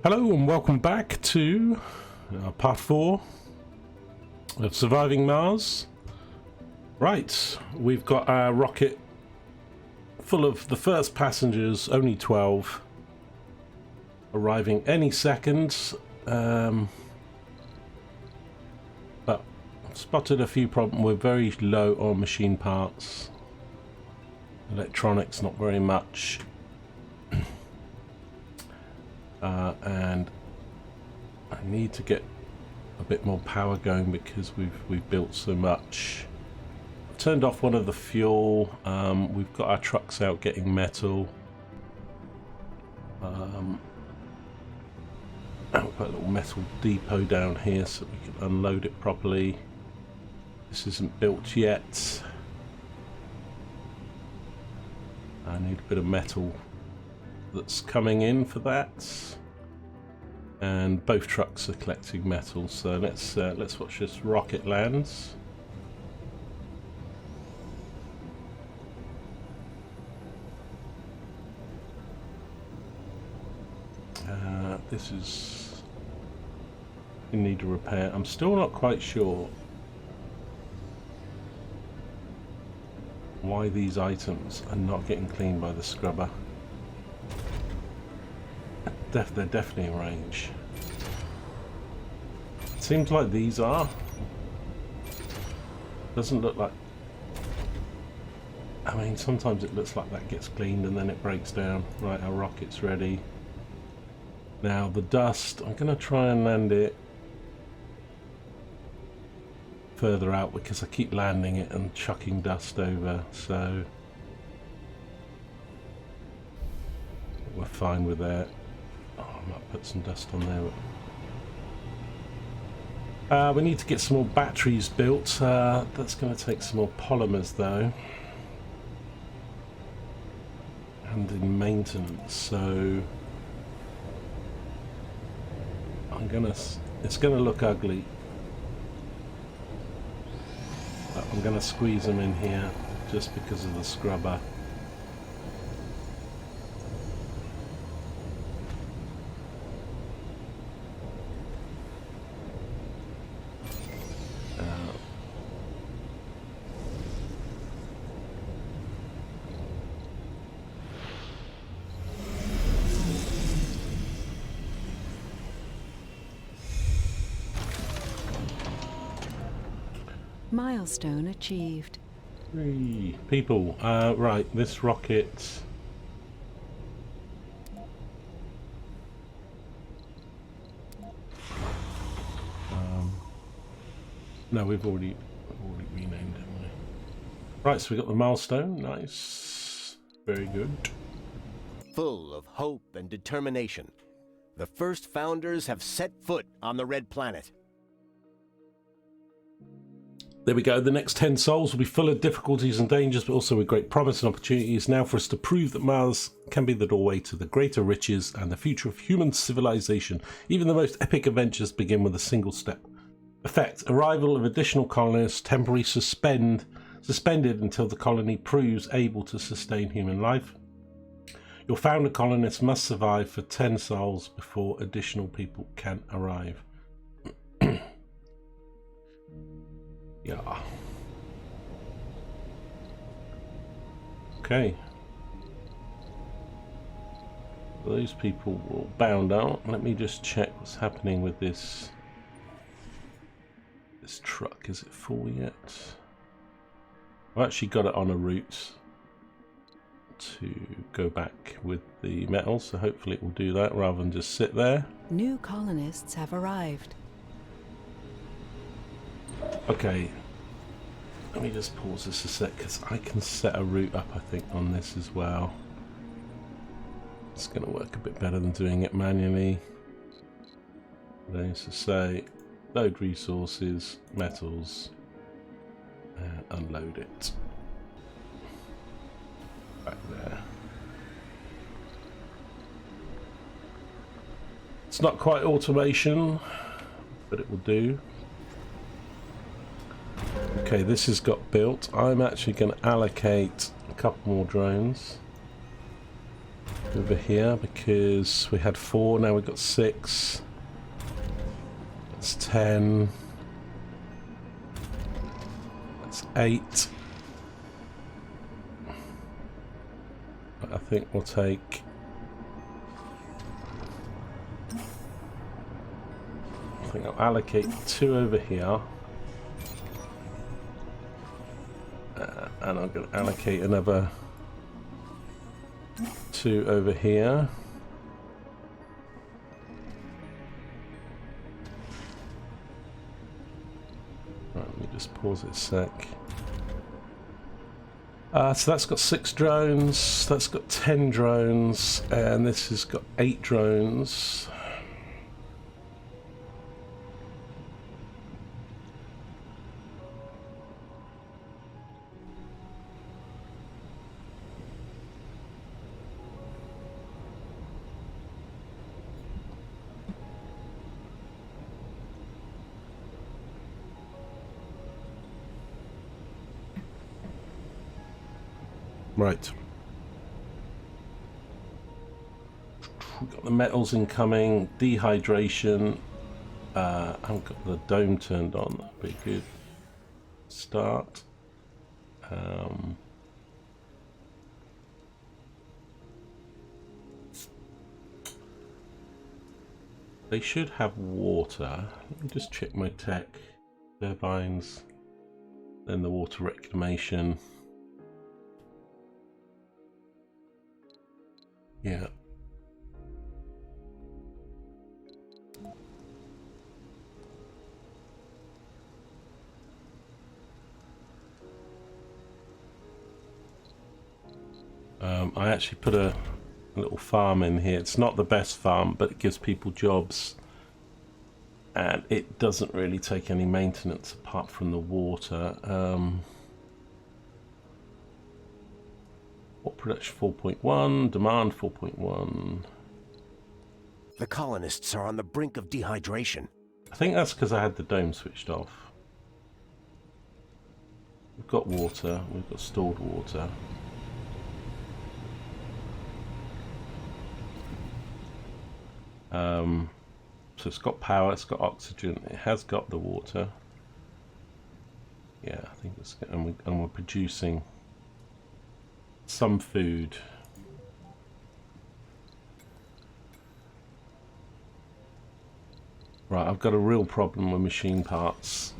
Hello and welcome back to part 4 of Surviving Mars. Right, we've got our rocket full of the first passengers, only 12, arriving any second. But spotted a few problems. We're very low on machine parts. Electronics, not very much. And I need to get a bit more power going because we've built so much. I've turned off one of the fuel. We've got our trucks out getting metal. I'll put a little metal depot down here so we can unload it properly. This isn't built yet. I need a bit of metal that's coming in for that, and both trucks are collecting metal. So let's watch this rocket lands. This is in need of repair. I'm still not quite sure why these items are not getting cleaned by the scrubber. They're definitely in range. Seems like these are. Doesn't look like. I mean, sometimes it looks like that gets cleaned and then it breaks down. Right, our rocket's ready. Now the dust, I'm going to try and land it further out because I keep landing it and chucking dust over, so we're fine with that. Oh, I might put some dust on there. We need to get some more batteries built. That's going to take some more polymers though, and in maintenance. So it's gonna look ugly. But I'm gonna squeeze them in here just because of the scrubber. Milestone achieved. 3 people. Right, this rocket. No, we've already renamed it. Right, so we got the milestone. Nice, very good. Full of hope and determination, the first founders have set foot on the Red Planet. There we go. The next 10 sols will be full of difficulties and dangers, but also with great promise and opportunities now for us to prove that Mars can be the doorway to the greater riches and the future of human civilization. Even the most epic adventures begin with a single step. Effect: arrival of additional colonists, temporarily suspended until the colony proves able to sustain human life. Your founder colonists must survive for 10 sols before additional people can arrive. Yeah. Okay. Those people will bound out. Let me just check what's happening with this truck. Is it full yet? I've actually got it on a route to go back with the metal, so hopefully it will do that rather than just sit there. New colonists have arrived. Okay, let me just pause this a sec because I can set a route up, I think, on this as well. It's going to work a bit better than doing it manually. What I used to say, load resources, metals, and unload it. Back there. It's not quite automation, but it will do. Okay, this has got built. I'm actually going to allocate a couple more drones. over here because we had 4, now we've got 6. That's 10. That's 8. But I think we'll take... I think I'll allocate 2 over here. And I'm going to allocate another 2 over here. Right, let me just pause it a sec. So that's got 6 drones, that's got 10 drones, and this has got 8 drones. Right. We've got the metals incoming, dehydration. I haven't got the dome turned on, that'd be a good start. They should have water. Let me just check my tech. Turbines, then the water reclamation. Yeah. I actually put a little farm in here. It's not the best farm, but it gives people jobs. And it doesn't really take any maintenance apart from the water. What production 4.1, demand 4.1. The colonists are on the brink of dehydration. I think that's because I had the dome switched off. We've got water, we've got stored water. So it's got power, it's got oxygen, it has got the water. Yeah, I think it's, and we're producing some food. Right, I've got a real problem with machine parts.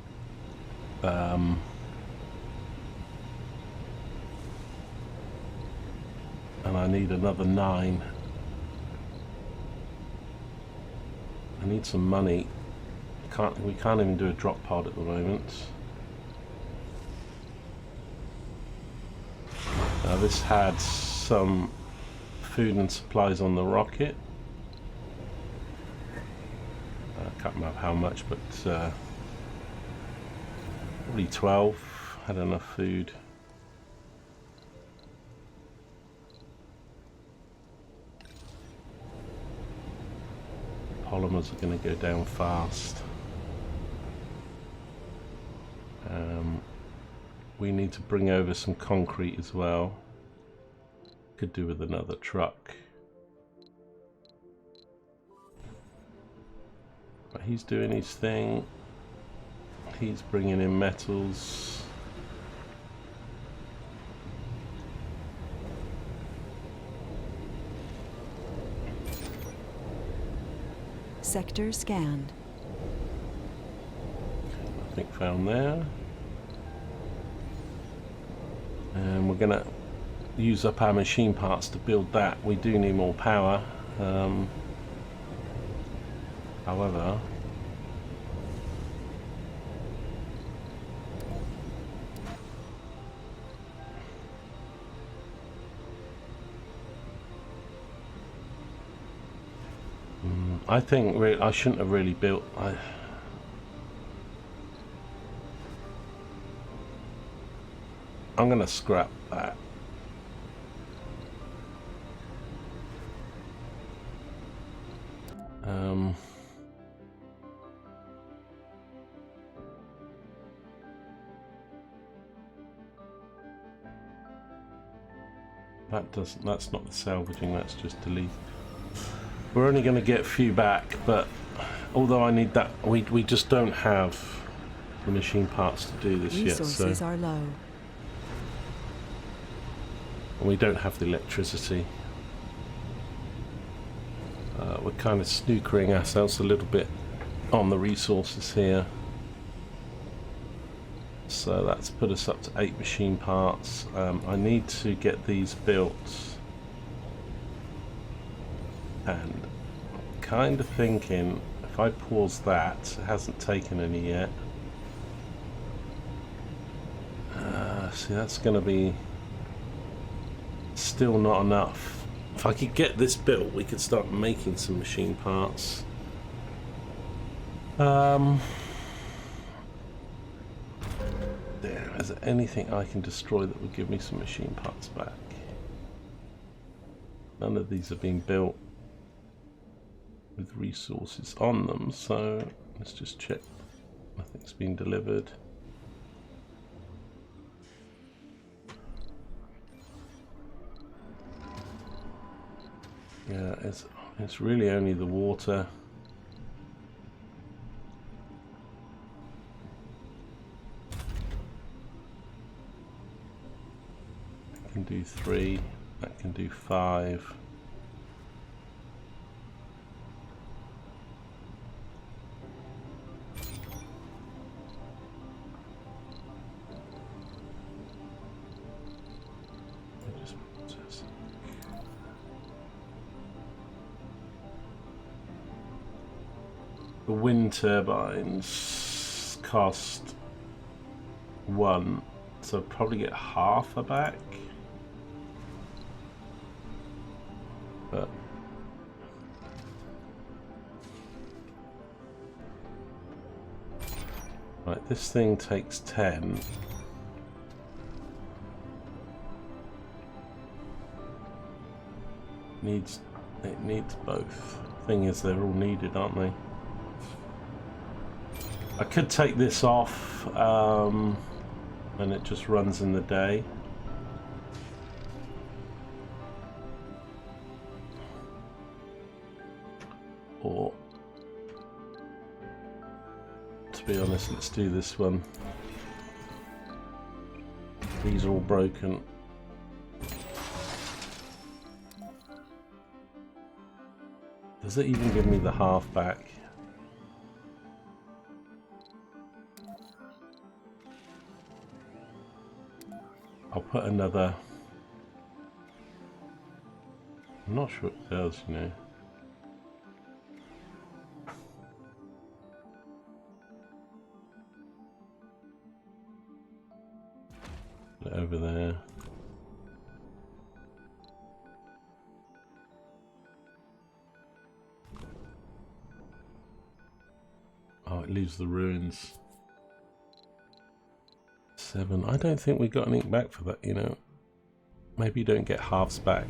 And I need another 9. I need some money. We can't even do a drop pod at the moment. Now this had some food and supplies on the rocket. I can't remember how much, but probably 12 had enough food. Polymers are going to go down fast. We need to bring over some concrete as well. Could do with another truck. But he's doing his thing. He's bringing in metals. Sector scanned. Nothing found there. And we're gonna use up our machine parts to build that. We do need more power. However, I think I shouldn't have really built. I'm gonna scrap that. That's not the salvaging. That's just delete. We're only going to get a few back, but although I need that, we just don't have the machine parts to do this yet. Resources So are low. we don't have the electricity. We're kind of snookering ourselves a little bit on the resources here. So that's put us up to 8 machine parts. I need to get these built. And I'm kind of thinking, if I pause that, it hasn't taken any yet. See, that's going to be still not enough. If I could get this built, we could start making some machine parts. There, is there anything I can destroy that would give me some machine parts back? None of these have been built with resources on them, so let's just check. Nothing's been delivered. Yeah, it's really only the water. That can do 3. That can do 5. The wind turbines cost 1, so I'll probably get half a back. But right, this thing takes 10. It needs both. Thing is, they're all needed, aren't they? I could take this off, and it just runs in the day. Or, to be honest, let's do this one. These are all broken. Does it even give me the half back? I'll put another. I'm not sure it does, you know. Put it over there. Oh, it leaves the ruins. 7. I don't think we got anything back for that, you know. Maybe you don't get halves back.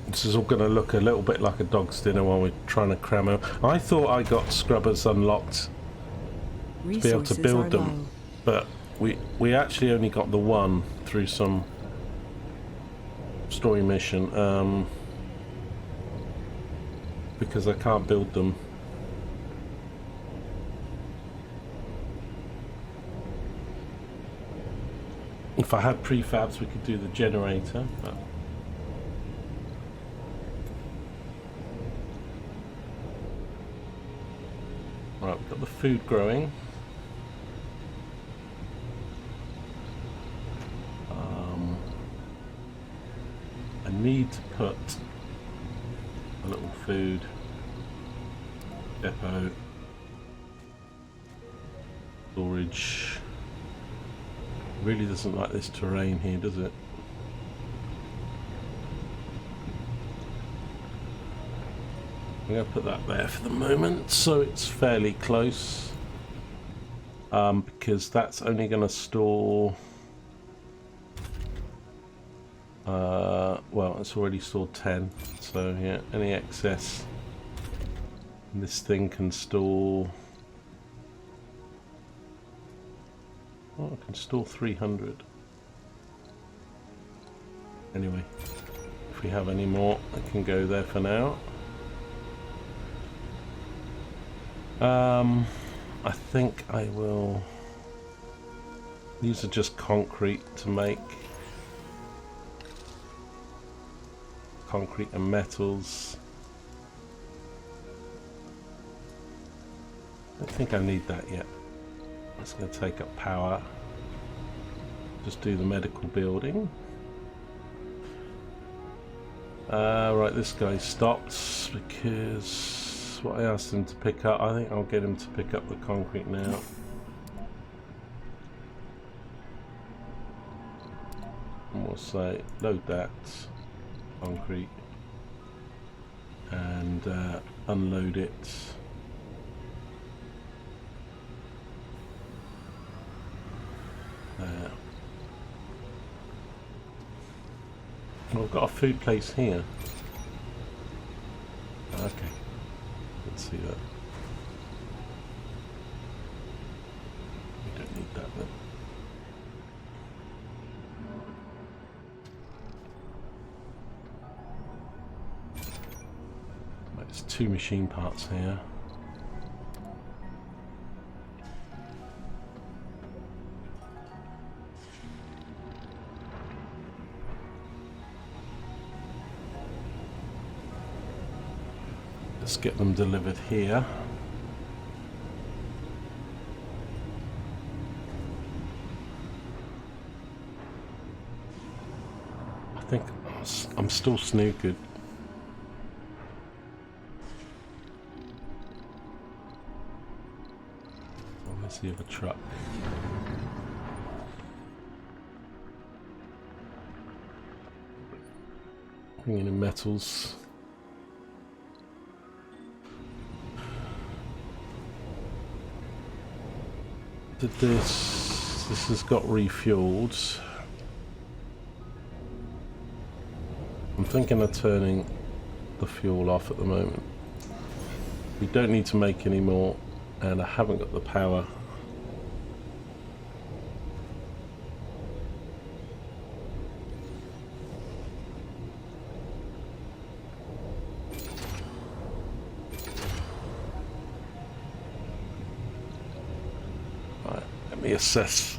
This is all going to look a little bit like a dog's dinner while we're trying to cram out. I thought I got scrubbers unlocked to be able to build them, but we actually only got the one through some story mission, because I can't build them. If I had prefabs, we could do the generator, but right, we've got the food growing. I need to put a little food depot, storage. Really doesn't like this terrain here, does it? I'm going to put that there for the moment, so it's fairly close, because that's only going to store Well, it's already stored 10, so yeah, any excess. And this thing can store... Oh, it can store 300. Anyway, if we have any more, it can go there for now. I think I will... These are just concrete to make. Concrete and metals. I don't think I need that yet. That's going to take up power. Just do the medical building. Right, this guy stopped because what I asked him to pick up, I think I'll get him to pick up the concrete now. And we'll say load that concrete and unload it. There. Well, I've got a food place here. Okay, let's see that. We don't need that then. Right, there's 2 machine parts here. Let's get them delivered here. I think I'm still snookered. Where's the other truck? Bringing in metals. This has got refueled. I'm thinking of turning the fuel off at the moment. We don't need to make any more, and I haven't got the power. Let me assess.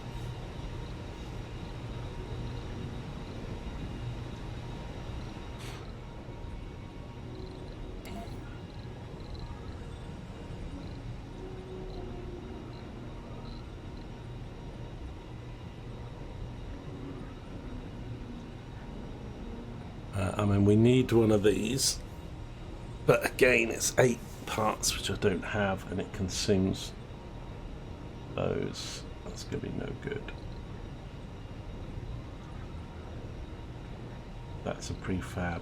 I mean, we need one of these, but again, it's 8 parts which I don't have, and it consumes those. That's going to be no good. That's a prefab.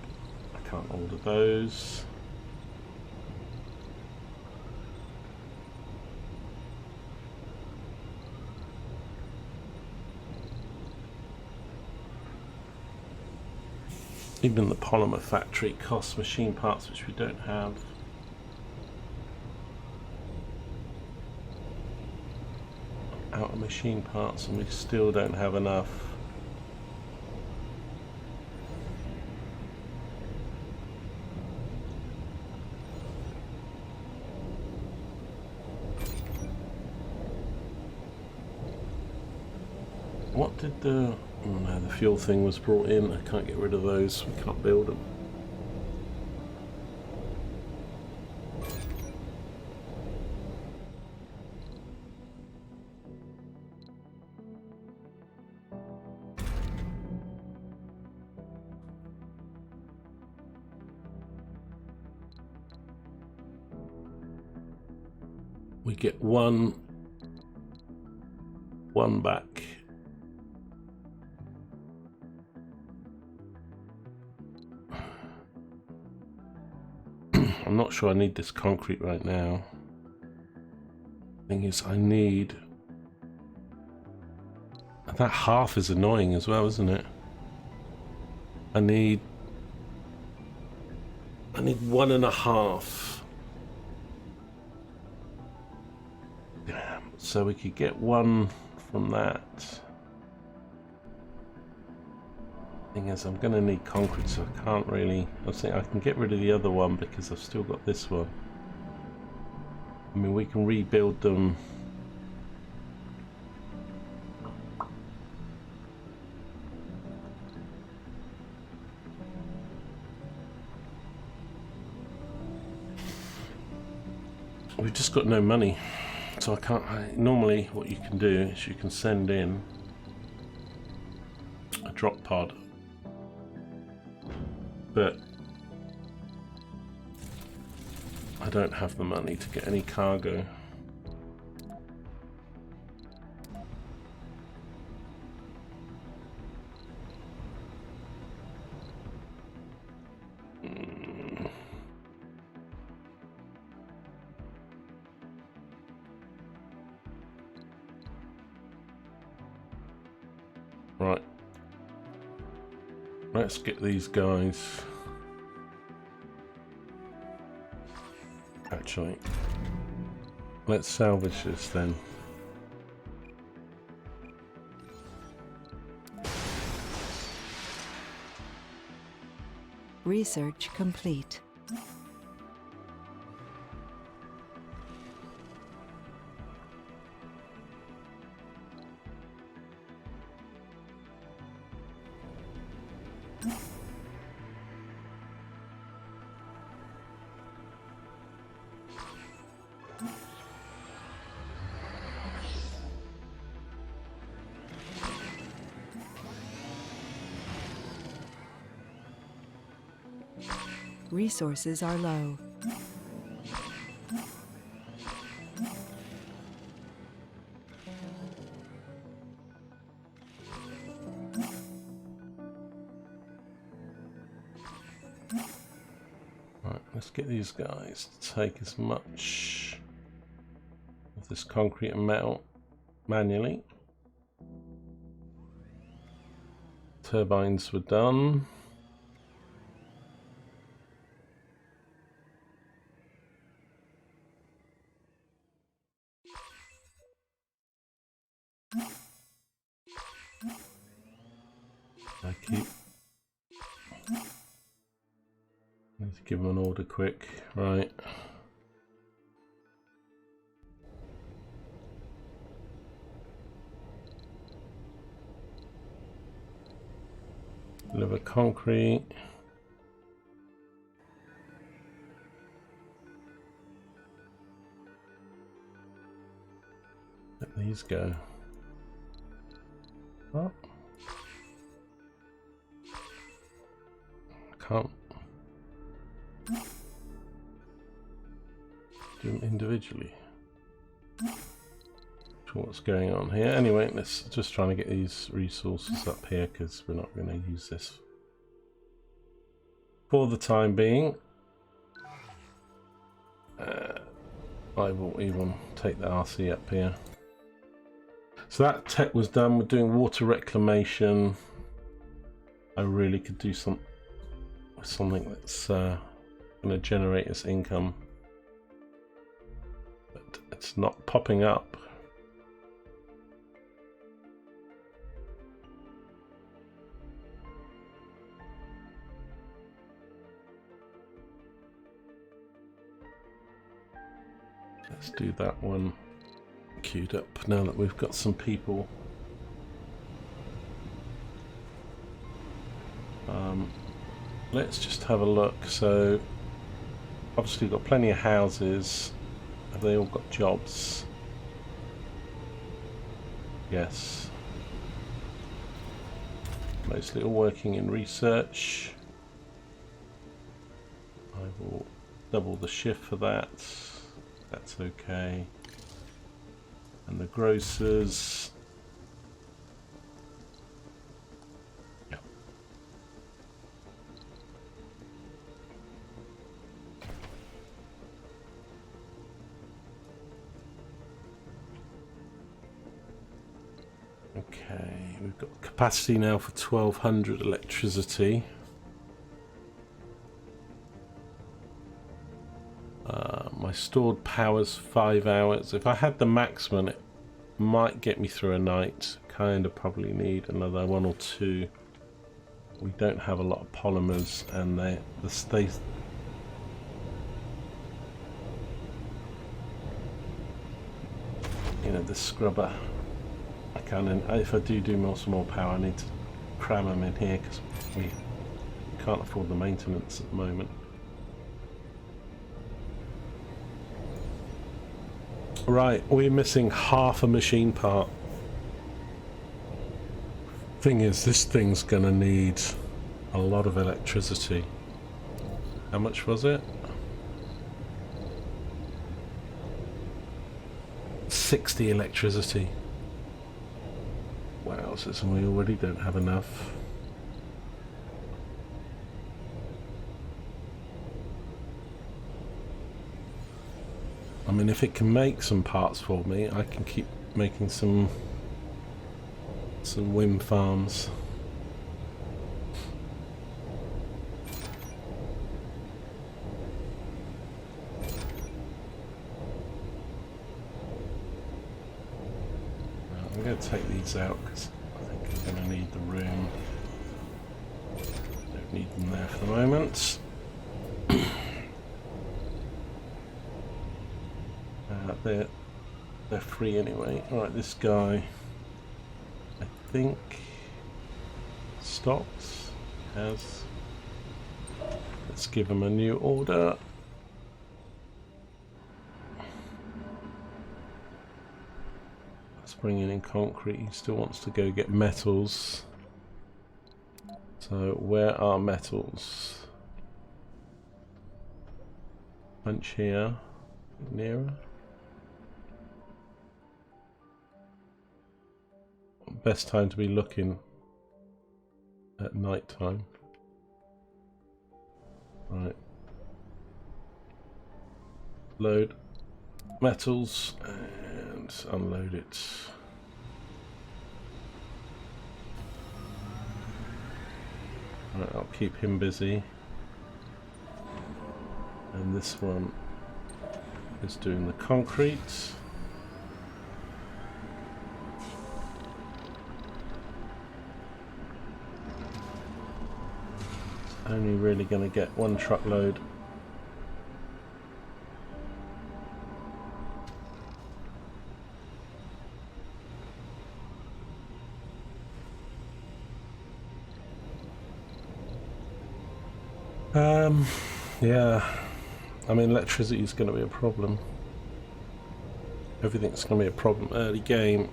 I can't order those. Even the polymer factory costs machine parts which we don't have. Out of machine parts, and we still don't have enough. What did the... Oh no, the fuel thing was brought in. I can't get rid of those. We can't build them. We get one back. I'm not sure I need this concrete right now. Thing is, I need... That half is annoying as well, isn't it? I need 1.5. So we could get one from that. Thing is, I'm going to need concrete, so I can't really. I think I can get rid of the other one because I've still got this one. I mean, we can rebuild them. We've just got no money, so I can't. Normally, what you can do is you can send in a drop pod, but I don't have the money to get any cargo. Right. Let's get these guys. Actually, let's salvage this then. Research complete. Resources are low. Right, let's get these guys to take as much of this concrete and metal manually. Turbines were done. I need to give them an order quick, right? Deliver concrete. Let these go. Oh. Can't do them individually. Sure what's going on here. Anyway, let's just trying to get these resources up here because we're not going to use this for the time being. I will even take the RC up here. So that tech was done. We're doing water reclamation. I really could do something that's going to generate us income, but it's not popping up. Let's do that one queued up now that we've got some people. Let's just have a look. So obviously we've got plenty of houses. Have they all got jobs? Yes. Mostly all working in research. I will double the shift for that. That's okay. And the grocers. Yeah. Okay, we've got capacity now for 1200 electricity. stored power's 5 hours. If I had the maximum, it might get me through a night. Kind of probably need another 1 or 2. We don't have a lot of polymers, and you know, the scrubber. I can, if I do some more power, I need to cram them in here because we can't afford the maintenance at the moment. Right, we're missing half a machine part. Thing is, this thing's gonna need a lot of electricity. How much was it? 60 electricity. Wow, so we already don't have enough. I mean, if it can make some parts for me, I can keep making some wind farms. I'm going to take these out because I think I'm going to need the room. Don't need them there for the moment. They're free anyway. Alright, this guy, I think, stocks has. Let's give him a new order. Let's bring in concrete. He still wants to go get metals. So where are metals? Punch here. Nearer. Best time to be looking at night time. Right. Load metals and unload it. Right, I'll keep him busy. And this one is doing the concrete. Only really going to get 1 truckload. Yeah, I mean, electricity is going to be a problem. Everything's going to be a problem early game.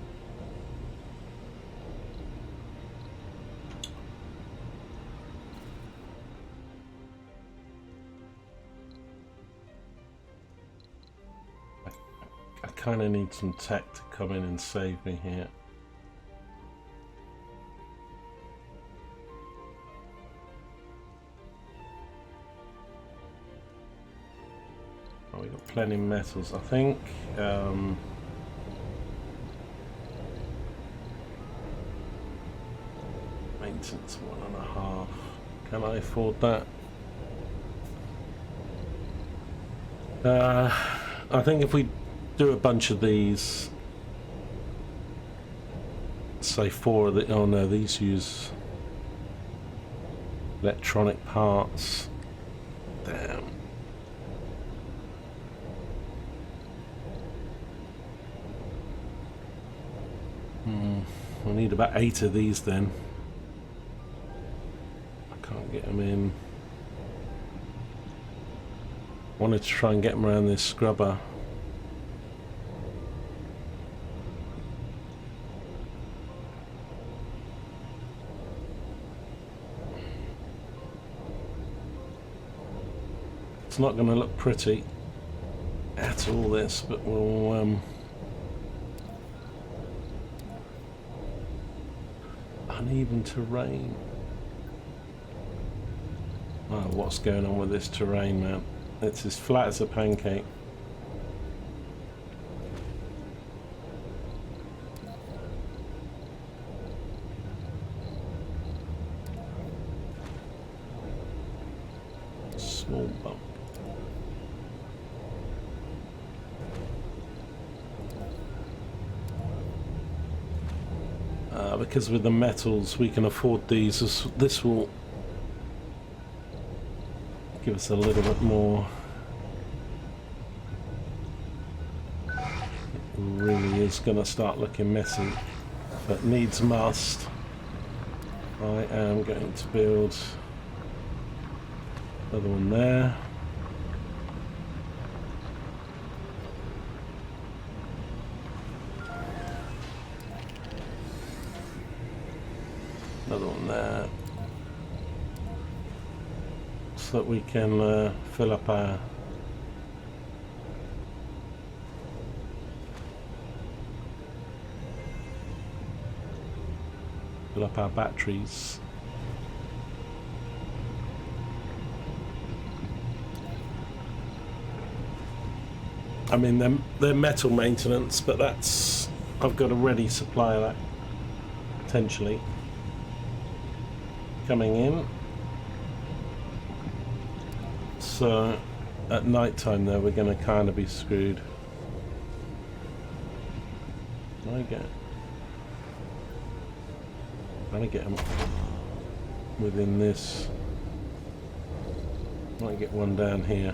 I kind of need some tech to come in and save me here. Oh, we got plenty of metals, I think. Maintenance 1.5. Can I afford that? I think if we do a bunch of these, say 4 of the, oh no, these use electronic parts. Damn. We need about 8 of these then. I can't get them in. Wanted to try and get them around this scrubber. It's not going to look pretty at all, this, but we'll uneven terrain. Oh, what's going on with this terrain, man? It's as flat as a pancake. Small bump. because with the metals we can afford these. This will give us a little bit more. It really is going to start looking messy, but needs must. I am going to build another one there. Another one there, so that we can fill up our batteries. I mean, they're metal maintenance, but that's, I've got a ready supply of that potentially coming in. So at night time though, we're going to kind of be screwed. I get them within this. Might get one down here.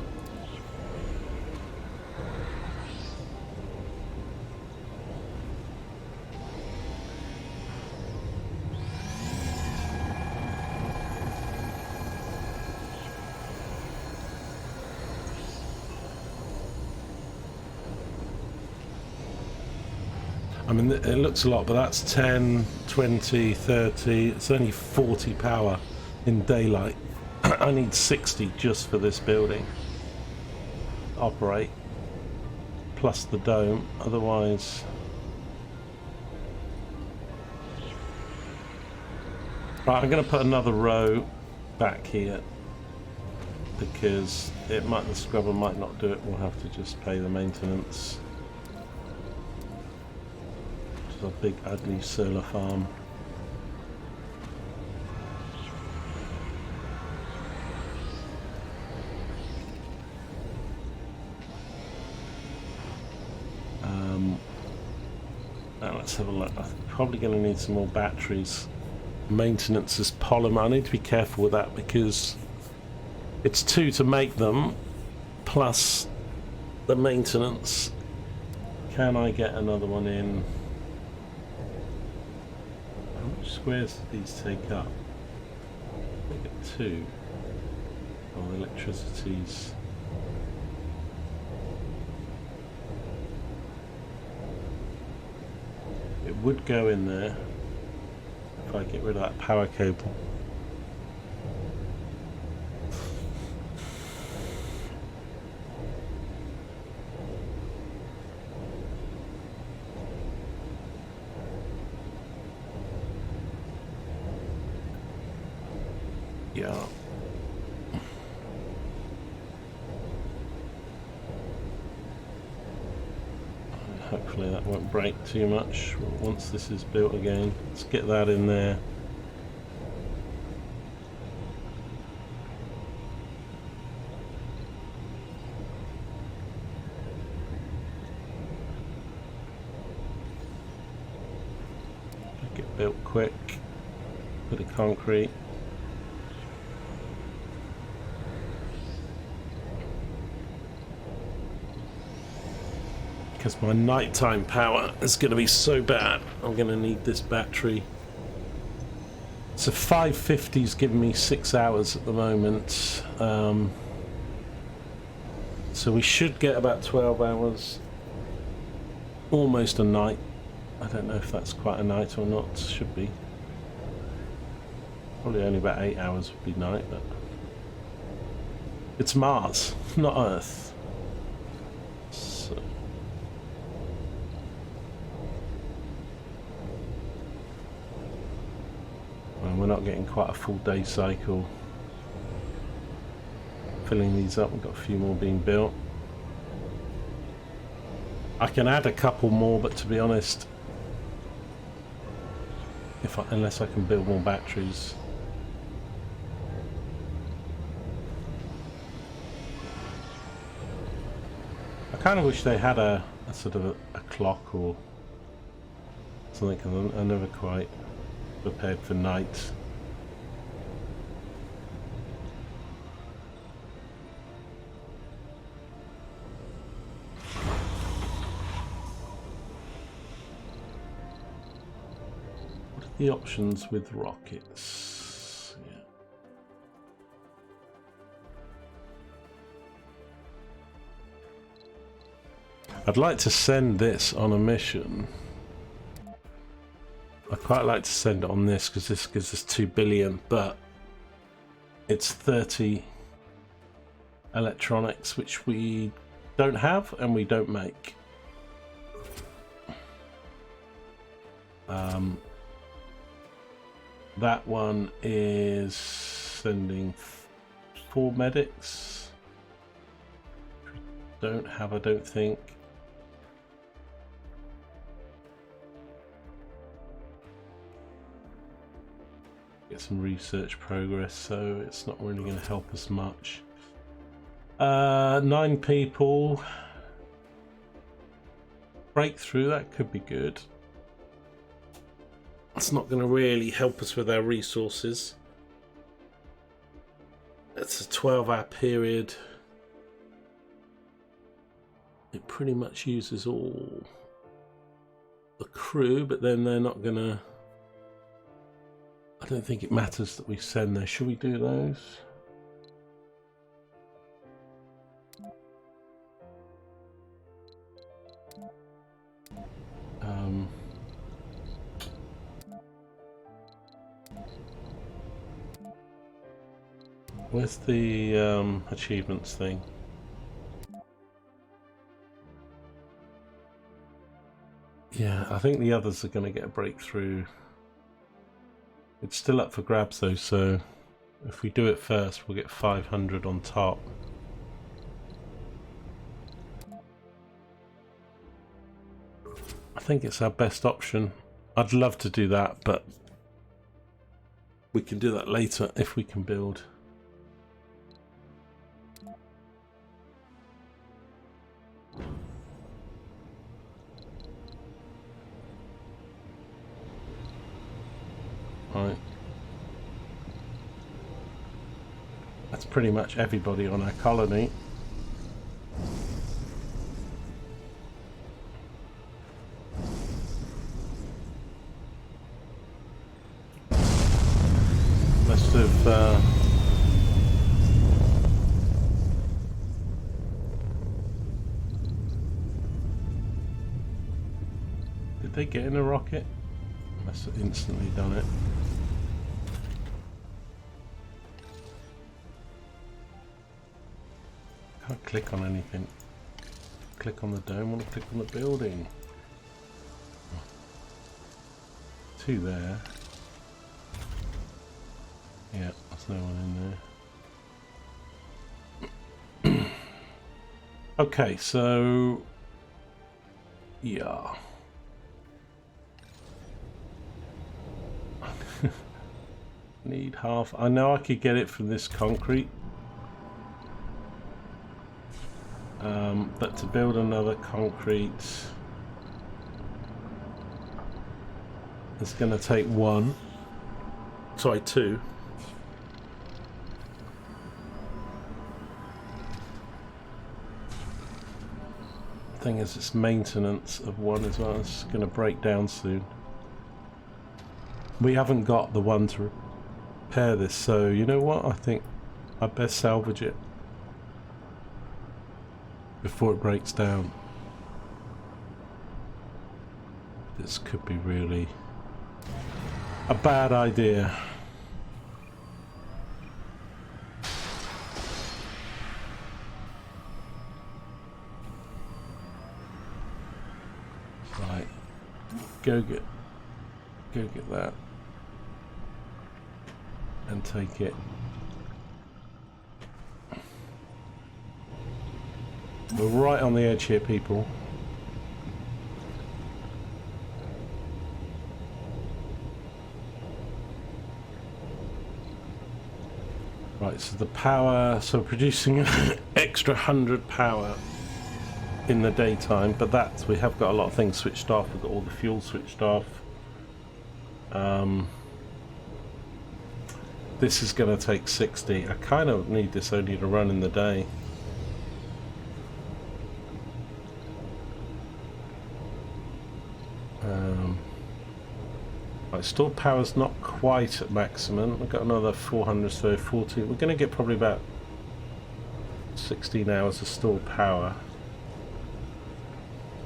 I mean, it looks a lot, but that's 10, 20, 30, it's only 40 power in daylight. I need 60 just for this building to operate, plus the dome, otherwise... Right, I'm going to put another row back here, because the scrubber might not do it, we'll have to just pay the maintenance. A big ugly solar farm. Now let's have a look. I'm probably going to need some more batteries. Maintenance is polymer. I need to be careful with that because it's 2 to make them plus the maintenance. Can I get another one in? Squares do these take up? I get 2. Oh, the electricity's... It would go in there if I get rid of that power cable. Yeah. Hopefully that won't break too much once this is built again. Let's get that in there. Get built quick. Bit of concrete. Because my nighttime power is going to be so bad, I'm going to need this battery. So 550's giving me 6 hours at the moment. So we should get about 12 hours. Almost a night. I don't know if that's quite a night or not. Should be. Probably only about 8 hours would be night, but... It's Mars, not Earth. We're not getting quite a full day cycle. Filling these up, we've got a few more being built. I can add a couple more, but to be honest, unless I can build more batteries. I kind of wish they had a sort of a clock or something, 'cause I never quite prepared for night. What are the options with rockets? Yeah. I'd like to send this on a mission. I'd quite like to send it on this because this gives us 2 billion, but it's 30 electronics which we don't have and we don't make. That one is sending 4 medics. Don't have, I don't think. Get some research progress, so it's not really going to help us much. 9 people. Breakthrough, that could be good. It's not going to really help us with our resources. It's a 12-hour period. It pretty much uses all the crew, but then they're not going to... I don't think it matters that we send there. Should we do those? Where's the achievements thing? Yeah, I think the others are going to get a breakthrough. It's still up for grabs though, so if we do it first, we'll get 500 on top. I think it's our best option. I'd love to do that, but we can do that later if we can build. Right. That's pretty much everybody on our colony. Must have did they get in a rocket? Must have instantly done it. Can't click on anything. Click on the dome, I want to click on the building. 2 there. Yeah, there's no one in there. Okay, so yeah. Need half. I know I could get it from this concrete. But to build another concrete, it's going to take 2. Thing is, it's maintenance of 1 as well. It's going to break down soon. We haven't got the one to repair this, so you know what? I think I'd best salvage it before it breaks down. This could be really a bad idea. Right, go get that and take it. We're right on the edge here, people. Right, so the power, so producing an extra 100 power in the daytime, but we have got a lot of things switched off. We've got all the fuel switched off. this is going to take 60. I kind of need this only to run in the day. Right, stored power's not quite at maximum. We've got another 400, so 40. We're going to get probably about 16 hours of stored power.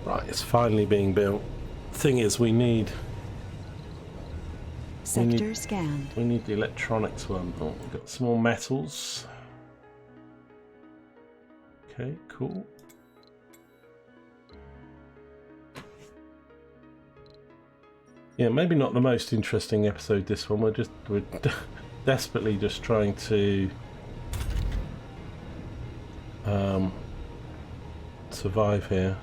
Right, it's finally being built. Thing is, we need Sector scanned. we need the electronics one. Oh, we've got some more metals. Okay, cool. Yeah, maybe not the most interesting episode, this one. We're desperately just trying to survive here.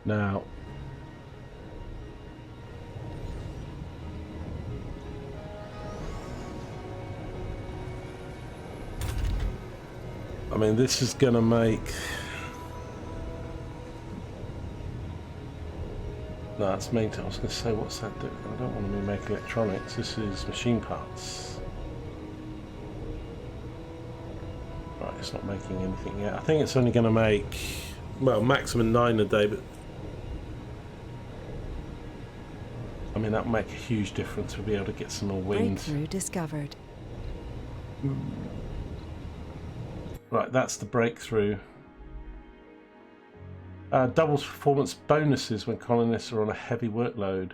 Now, I mean, this is gonna make... No, it's maintenance. I was going to say, what's that do? I don't want to make electronics. This is machine parts. Right, it's not making anything yet. I think it's only going to make, well, maximum 9 a day, but I mean, that'll make a huge difference. We'll be able to get some more wind. Breakthrough discovered. Right, that's the breakthrough. Doubles performance bonuses when colonists are on a heavy workload.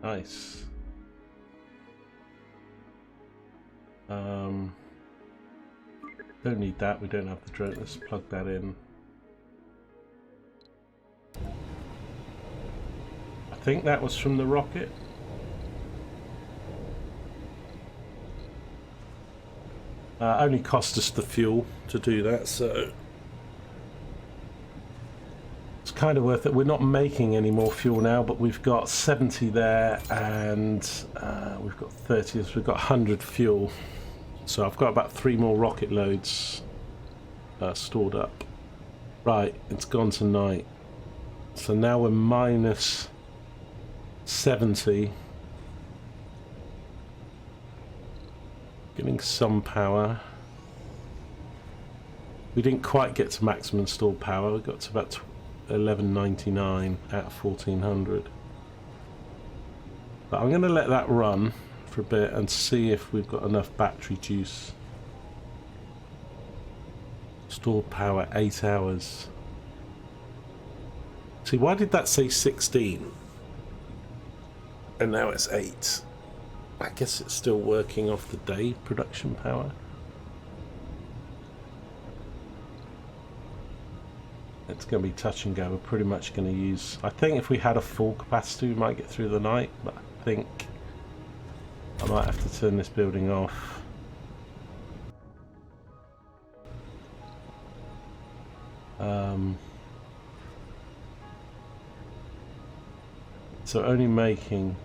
Nice. Don't need that, we don't have the drone. Let's plug that in. I think that was from the rocket. Only cost us the fuel to do that, so it's kind of worth it. We're not making any more fuel now, but we've got 70 there, and we've got 30, so we've got 100 fuel. So I've got about 3 more rocket loads stored up. Right, it's gone to night. So now we're minus 70. Getting some power. We didn't quite get to maximum stored power. We got to about 1199 out of 1400. But I'm going to let that run for a bit and see if we've got enough battery juice. Stored power 8 hours. See, why did that say 16? And now it's 8. I guess it's still working off the day production power. It's going to be touch and go. We're pretty much going to use... I think if we had a full capacity we might get through the night, but I think I might have to turn this building off. So only making...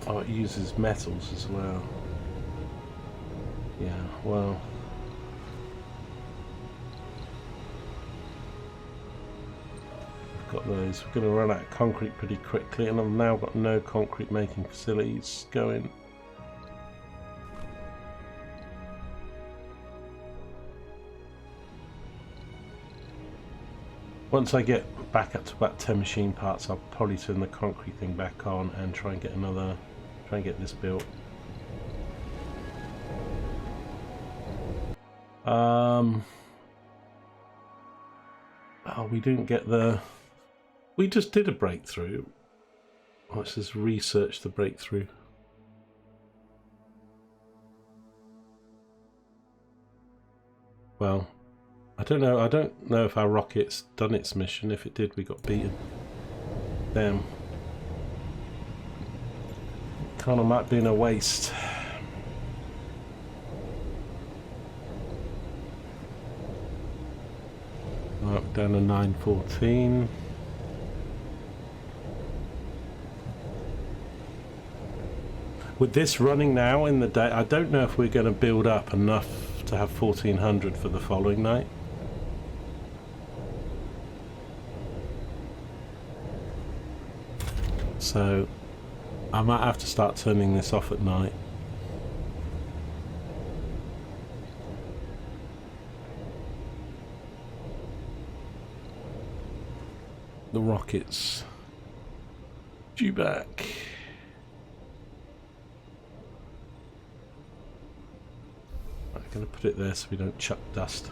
Oh, it uses metals as well. Yeah, well... We've got those. We're going to run out of concrete pretty quickly, and I've now got no concrete making facilities going. Once I get back up to about 10 machine parts, I'll probably turn the concrete thing back on and try and get another... try and get this built. Oh, we didn't get the... We just did a breakthrough. Oh, it says research the breakthrough. Well, I don't know. I don't know if our rocket's done its mission. If it did, we got beaten. Damn. Kind of might be in a waste. Right, down to 914. With this running now in the day, I don't know if we're going to build up enough to have 1400 for the following night. So I might have to start turning this off at night. The rockets due back. I'm going to put it there so we don't chuck dust.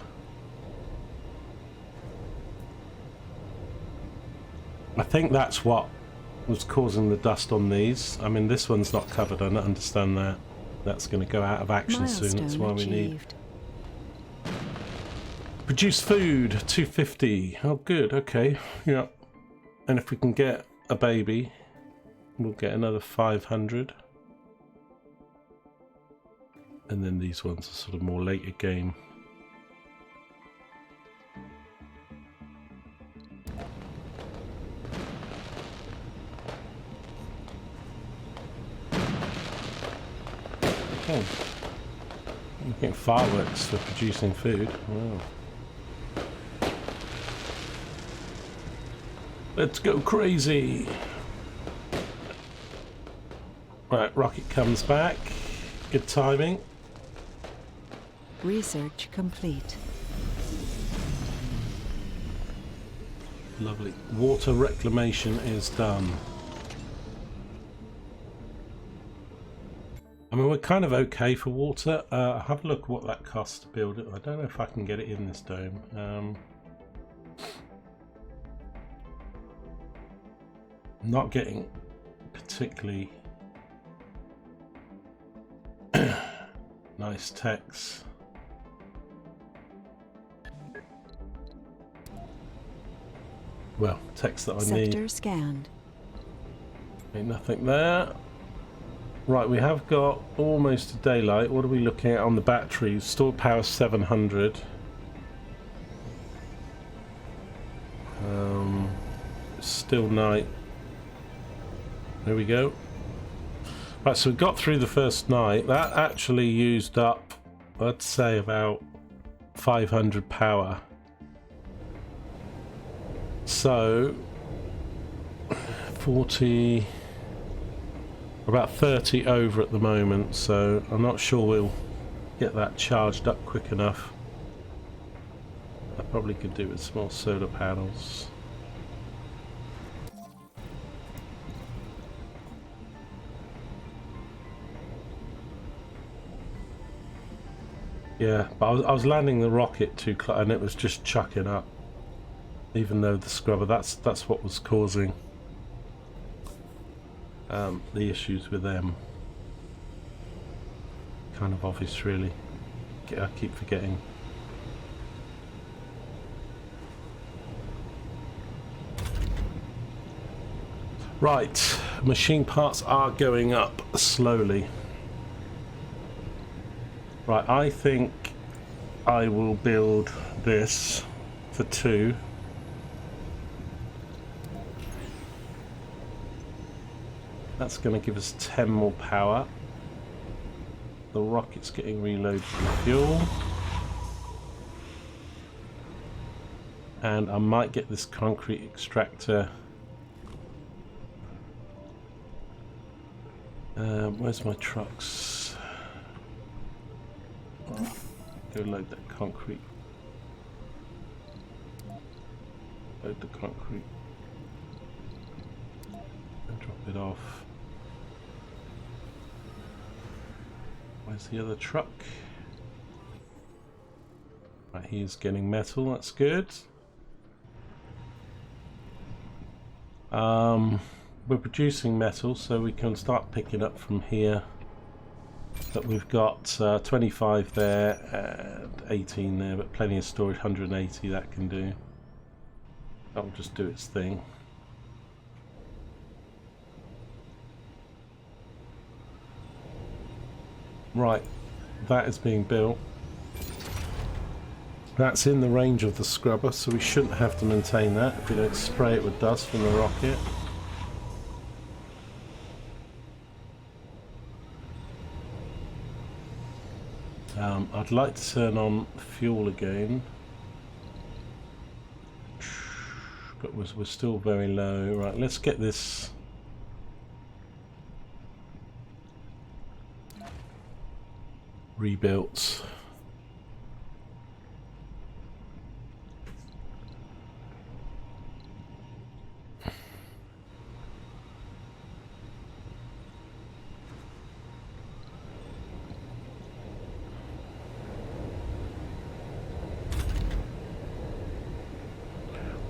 I think that's what was causing the dust on these. I mean, this one's not covered, I don't understand that. That's going to go out of action soon, that's why we need. Produce food, 250. Oh good, okay, yeah. And if we can get a baby, we'll get another 500. And then these ones are sort of more later game. Okay. We're getting fireworks for producing food. Wow. Let's go crazy. Right, rocket comes back. Good timing. Research complete. Lovely. Water reclamation is done. I mean, we're kind of okay for water. Have a look at what that costs to build it. I don't know if I can get it in this dome. Not getting particularly nice text. Well, text that I need. Sector scanned. Ain't nothing there. Right, we have got almost daylight. What are we looking at on the batteries? Stored power 700. Still night. There we go. Right, so we got through the first night. That actually used up, I'd say, about 500 power. So 40, about 30 over at the moment, so I'm not sure we'll get that charged up quick enough. I probably could do with small solar panels. Yeah, but I was landing the rocket too close and it was just chucking up. Even though the scrubber, that's what was causing the issues with them. Kind of obvious, really. I keep forgetting. Right, machine parts are going up slowly. Right, I think I will build this for 2. That's going to give us 10 more power. The rocket's getting reloaded with fuel. And I might get this concrete extractor. Where's my trucks? Oh, go load that concrete. Load the concrete. And drop it off. Where's the other truck? Right, he's getting metal, that's good. We're producing metal, so we can start picking up from here. But we've got 25 there and 18 there, but plenty of storage, 180 that can do. That'll just do its thing. Right, that is being built. That's in the range of the scrubber, so we shouldn't have to maintain that if we don't spray it with dust from the rocket. I'd like to turn on fuel again, but we're still very low. Right, let's get this rebuilt.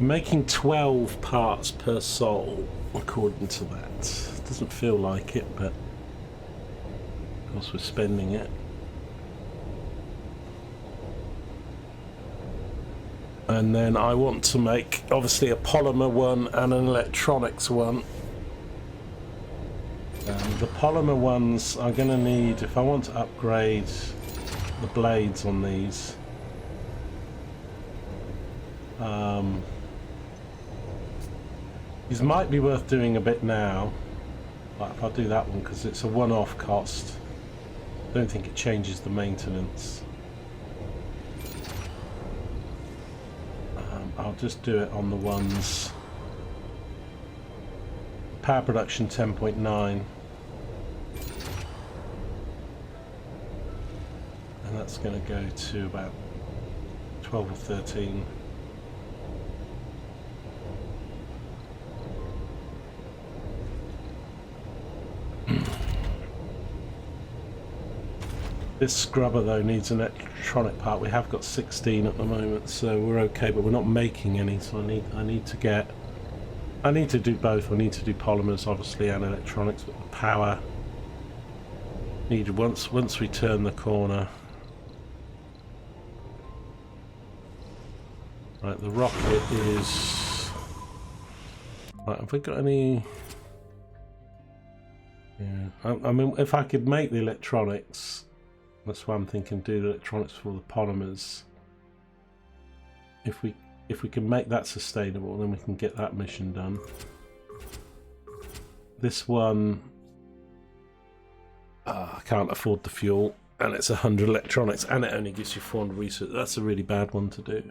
Making 12 parts per soul, according to that. Doesn't feel like it, but of course we're spending it. And then I want to make, obviously, a polymer one and an electronics one. The polymer ones I'm going to need, if I want to upgrade the blades on these. These might be worth doing a bit now, like if I do that one, because it's a one-off cost. I don't think it changes the maintenance. I'll just do it on the ones. Power production 10.9. And that's going to go to about 12 or 13. This scrubber though needs an electronic part. We have got 16 at the moment, so we're okay, but we're not making any, so I need to do both. I need to do polymers obviously and electronics, but the power needed once we turn the corner. Right, the rocket is right. Have we got any? Yeah, I mean, if I could make the electronics. That's why I'm thinking do the electronics for the polymers. If we can make that sustainable, then we can get that mission done. This one, I can't afford the fuel, and it's 100 electronics, and it only gives you 400 research. That's a really bad one to do.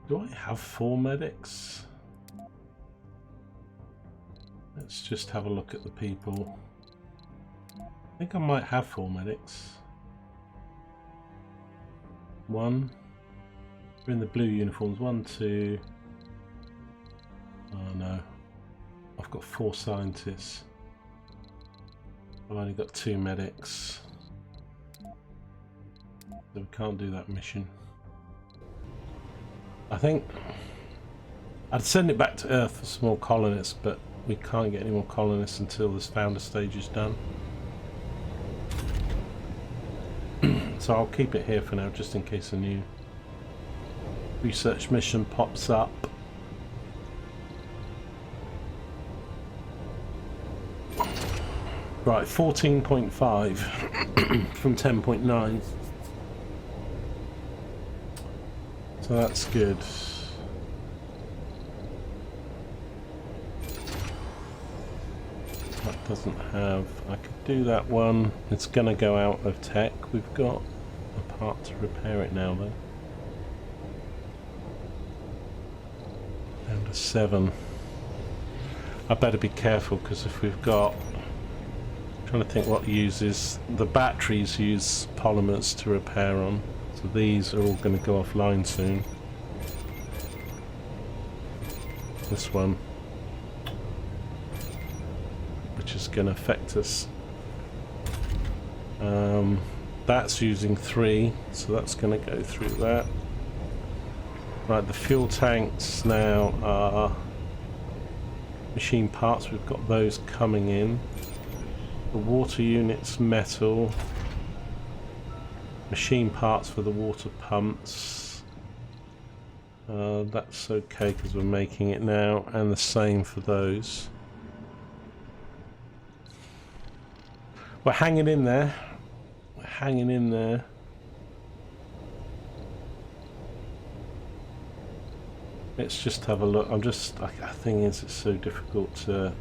Do I have 4 medics? Let's just have a look at the people. I think I might have 4 medics. 1. We're in the blue uniforms. 1, 2. Oh no. I've got 4 scientists. I've only got 2 medics. So we can't do that mission. I think I'd send it back to Earth for small colonists, but we can't get any more colonists until this founder stage is done. So I'll keep it here for now, just in case a new research mission pops up. Right, 14.5 from 10.9. So that's good. That doesn't have... I could do that one. It's going to go out of tech. We've got a part to repair it now though. Down to 7. I better be careful, because if we've got... I'm trying to think what uses... The batteries use polymers to repair on. So these are all going to go offline soon. This one, which is going to affect us. That's using 3, so that's going to go through that. Right, the fuel tanks now are machine parts. We've got those coming in. The water units, metal. Machine parts for the water pumps. That's okay because we're making it now, and the same for those. We're hanging in there. We're hanging in there. Let's just have a look. I thing is, it's so difficult to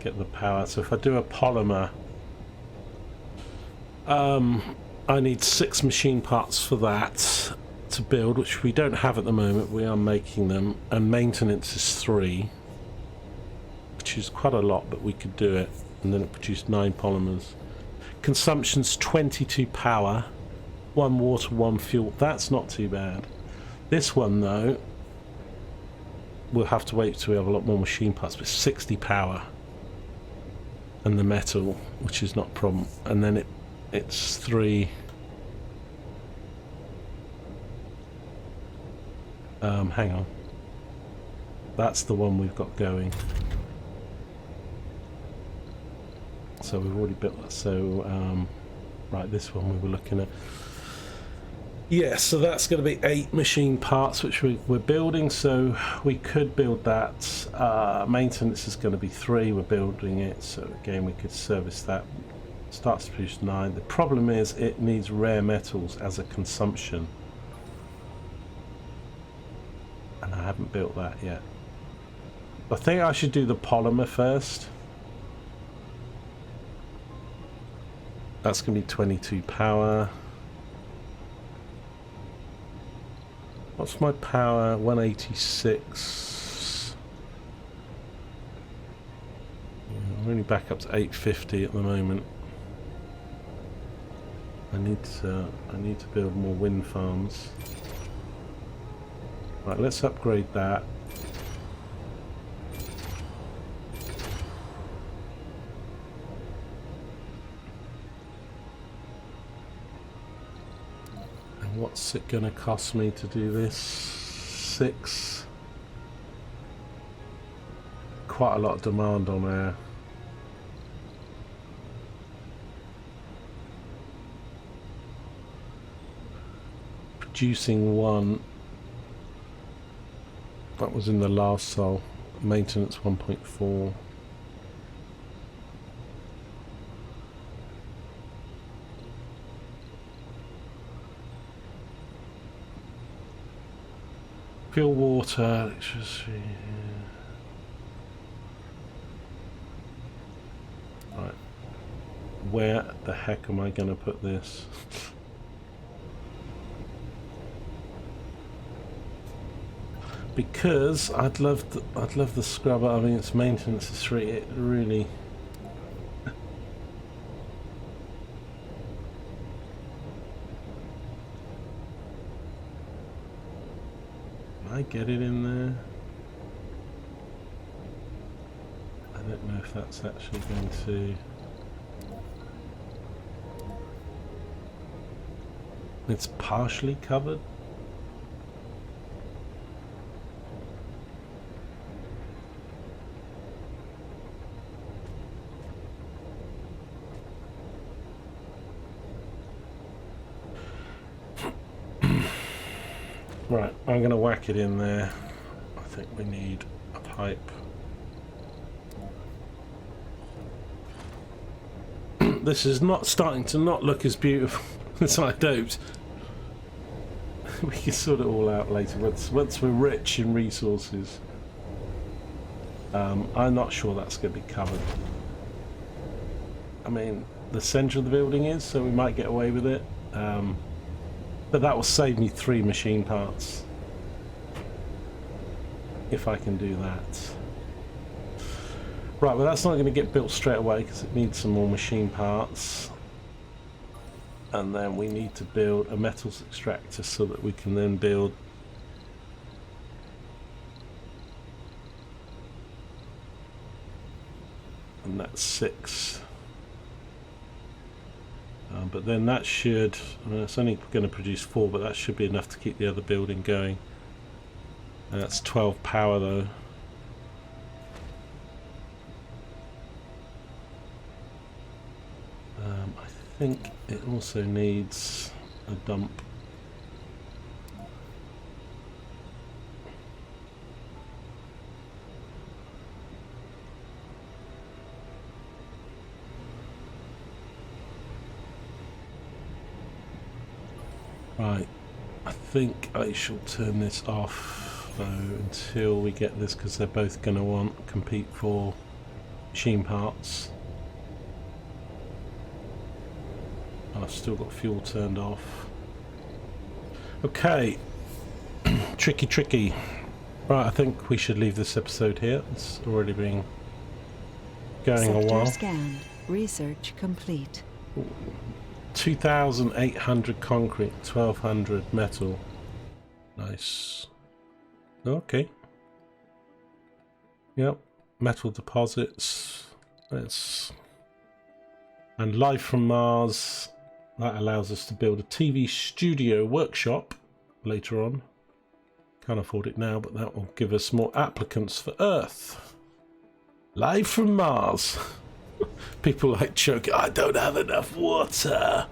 get the power. So if I do a polymer, I need 6 machine parts for that to build, which we don't have at the moment. We are making them, and maintenance is 3, which is quite a lot, but we could do it. And then it produced 9 polymers. Consumption's 22 power, 1 water, 1 fuel. That's not too bad. This one though, we'll have to wait till we have a lot more machine parts, but 60 power, and the metal, which is not a problem. And then it's 3. Hang on. That's the one we've got going. So we've already built that. So right, this one we were looking at. Yeah, so that's going to be 8 machine parts which we're building, so we could build that. Maintenance is going to be 3, we're building it, so again we could service that. Starts to produce 9. The problem is it needs rare metals as a consumption, and I haven't built that yet. I think I should do the polymer first. That's going to be 22 power. What's my power? 186. I'm only back up to 850 at the moment. I need to build more wind farms. Right, let's upgrade that. What's it going to cost me to do this? 6. Quite a lot of demand on air. Producing 1. That was in the last sol. Maintenance 1.4. Fuel, water, electricity. Right. Where the heck am I going to put this? Because I'd love the scrubber. I mean, its maintenance is 3. It really. I get it in there. I don't know if that's actually going to. It's partially covered. Right, I'm going to whack it in there. I think we need a pipe. This is not starting to not look as beautiful as I'd hoped. We can sort it all out later once we're rich in resources. I'm not sure that's going to be covered. I mean, the centre of the building is, so we might get away with it. But that will save me 3 machine parts. If I can do that. Right, well that's not going to get built straight away because it needs some more machine parts. And then we need to build a metals extractor so that we can then build and that's 6. But then that should, I mean, it's only going to produce 4, but that should be enough to keep the other building going. And that's 12 power though. I think it also needs a dump. Right, I think I shall turn this off. So until we get this, because they're both going to compete for machine parts. And I've still got fuel turned off. Okay. Tricky. Right, I think we should leave this episode here. It's already been going a while. Sector scanned. Research complete. 2,800 concrete, 1,200 metal. Nice. Okay. Yep. Metal deposits. And life from Mars. That allows us to build a TV studio workshop later on. Can't afford it now, but that will give us more applicants for Earth. Live from Mars. People like choking. I don't have enough water.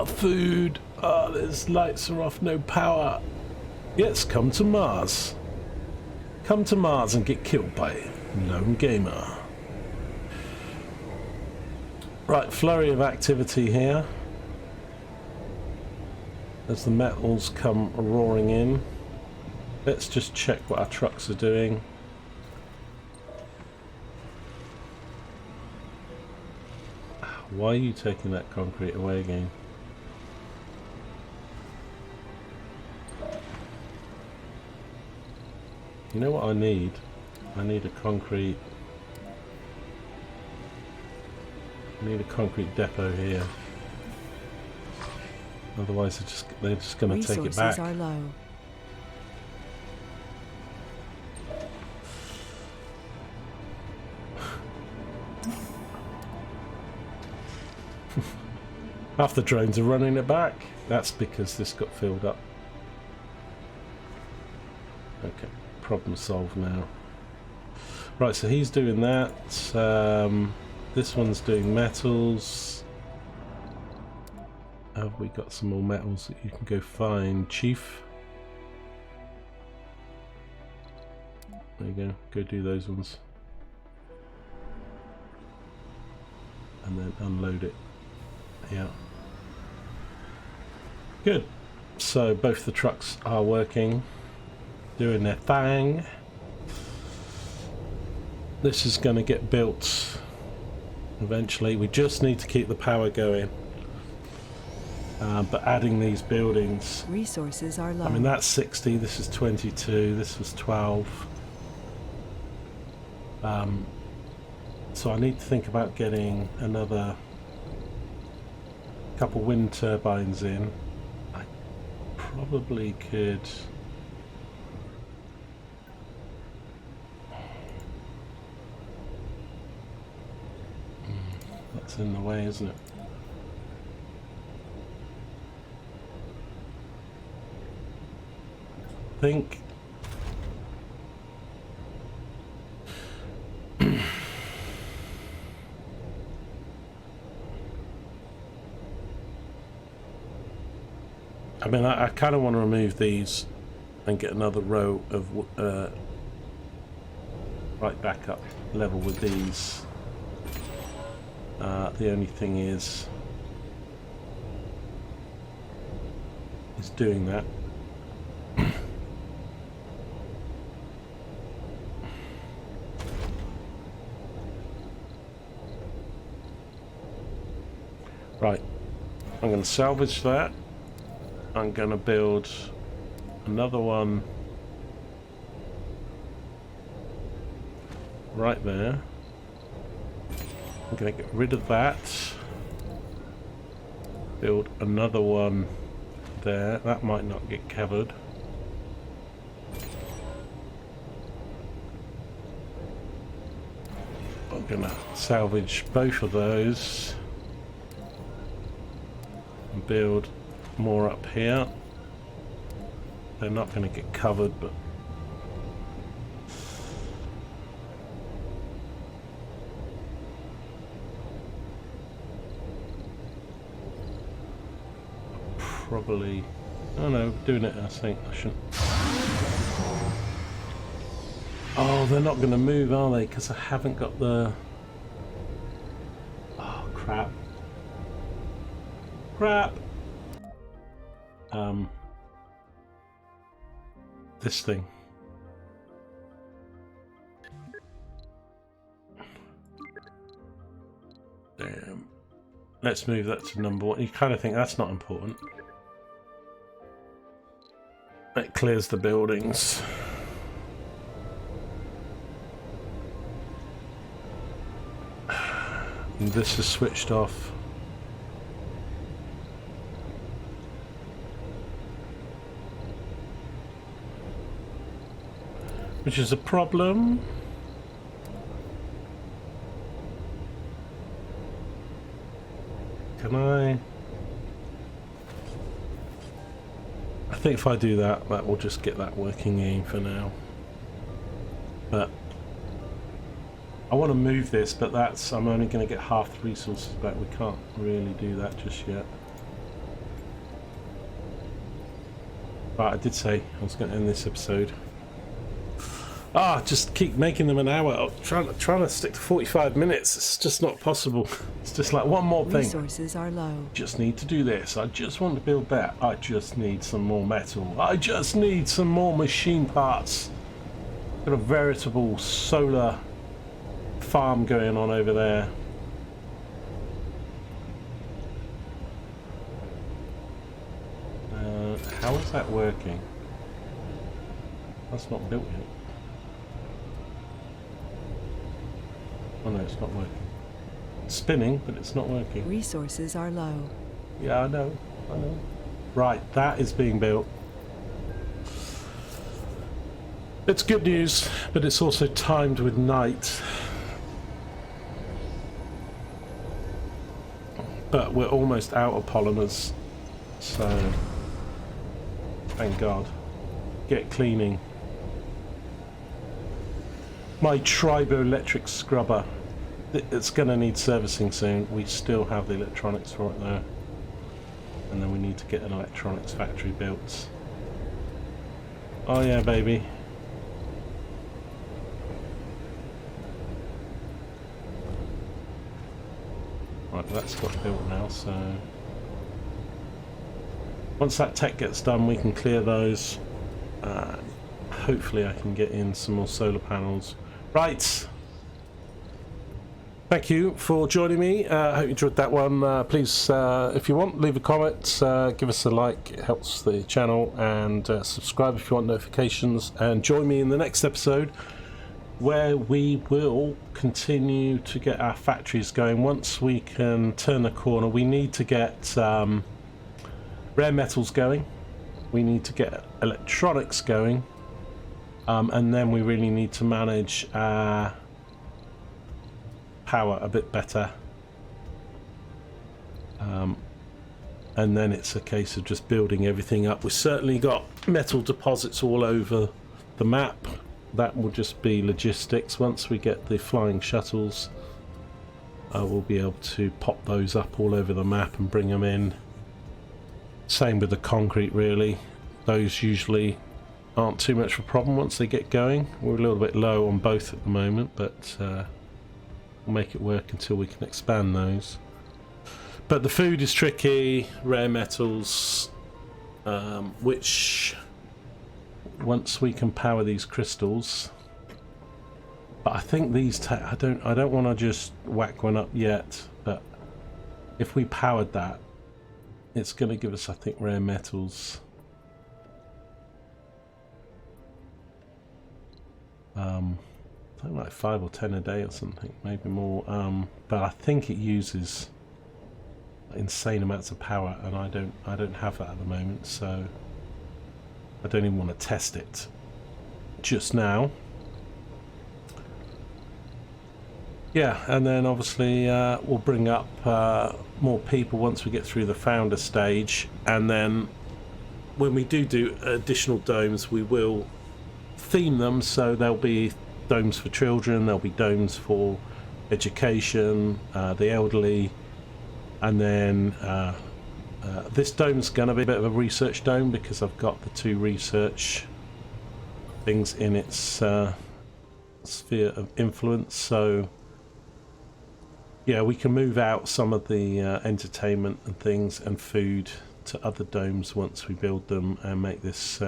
Food. There's lights are off, no power. Yes, come to Mars. Come to Mars and get killed by a lone gamer. Right, flurry of activity here. As the metals come roaring in. Let's just check what our trucks are doing. Why are you taking that concrete away again? You know what I need? I need a concrete depot here. Otherwise they're just going to take it back. Resources are low. Half the drones are running it back. That's because this got filled up. Okay, problem solved now. Right, so he's doing that. This one's doing metals. Have we got some more metals that you can go find, Chief? There you go. Go do those ones. And then unload it. Yeah. Good. So both the trucks are working, doing their thing. This is going to get built eventually. We just need to keep the power going. But adding these buildings, Resources are low. I mean that's 60, this is 22, this was 12. So I need to think about getting another couple wind turbines in. I probably could that's in the way, isn't it? Think I mean I kind of want to remove these and get another row of right back up level with these. The only thing is doing that. Right, I'm going to salvage that. I'm going to build another one right there. I'm going to get rid of that. Build another one there. That might not get covered. I'm going to salvage both of those. And build more up here. They're not going to get covered, but probably, oh no, doing it I think I shouldn't. Oh, they're not going to move, are they? Because I haven't got the, oh crap. This thing. Let's move that to number 1. You kind of think that's not important. It clears the buildings. And this is switched off. Which is a problem. Can I think if I do that, that will just get that working in for now. But I want to move this, but that's, I'm only going to get half the resources back. We can't really do that just yet. But I did say I was going to end this episode. Just keep making them an hour. I'm trying to stick to 45 minutes. It's just not possible. It's just like one more thing. Resources are low. Just need to do this. I just want to build that. I just need some more metal. I just need some more machine parts. Got a veritable solar farm going on over there. How is that working? That's not built yet. Oh no, it's not working. It's spinning, but it's not working. Resources are low. Yeah, I know. Right, that is being built. It's good news, but it's also timed with night. But we're almost out of polymers, so thank God. Get cleaning. My triboelectric scrubber, it's going to need servicing soon. We still have the electronics for it though. And then we need to get an electronics factory built. Oh yeah, baby. Right, that's got built now, so once that tech gets done, we can clear those. Hopefully I can get in some more solar panels. Right. Thank you for joining me. I hope you enjoyed that one. Please, if you want, leave a comment, give us a like, it helps the channel, and subscribe if you want notifications, and join me in the next episode where we will continue to get our factories going. Once we can turn the corner, we need to get rare metals going, we need to get electronics going, and then we really need to manage our power a bit better, and then it's a case of just building everything up. We've certainly got metal deposits all over the map. That will just be logistics. Once we get the flying shuttles, we'll be able to pop those up all over the map and bring them in. Same with the concrete, really. Those usually aren't too much of a problem once they get going. We're a little bit low on both at the moment, but we'll make it work until we can expand those. But the food is tricky, rare metals, which once we can power these crystals, but I think these I don't want to just whack one up yet, but if we powered that, it's going to give us, I think, rare metals. Something like 5 or 10 a day or something, maybe more. But I think it uses insane amounts of power, and I don't have that at the moment, so I don't even want to test it just now. Yeah, and then obviously we'll bring up more people once we get through the founder stage, and then when we do additional domes, we will theme them, so there'll be domes for children, there'll be domes for education, the elderly, and then this dome's going to be a bit of a research dome because I've got the 2 research things in its sphere of influence. So yeah, we can move out some of the entertainment and things and food to other domes once we build them and make this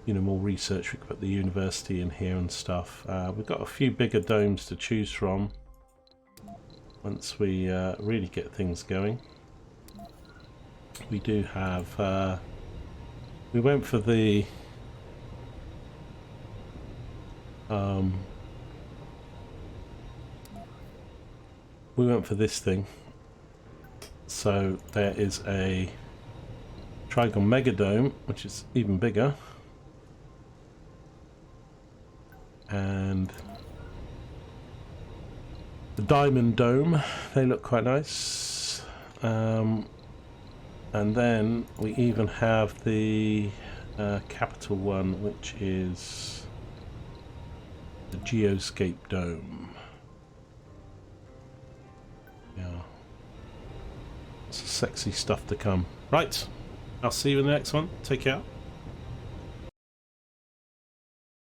more research. We can put the university in here and stuff. We've got a few bigger domes to choose from. once we really get things going. We do have we went for the we went for this thing. So there is a triangle megadome, which is even bigger, and the diamond dome, they look quite nice. And then we even have the capital one, which is the geoscape dome. Yeah, it's sexy stuff to come. Right, I'll see you in the next one. Take care.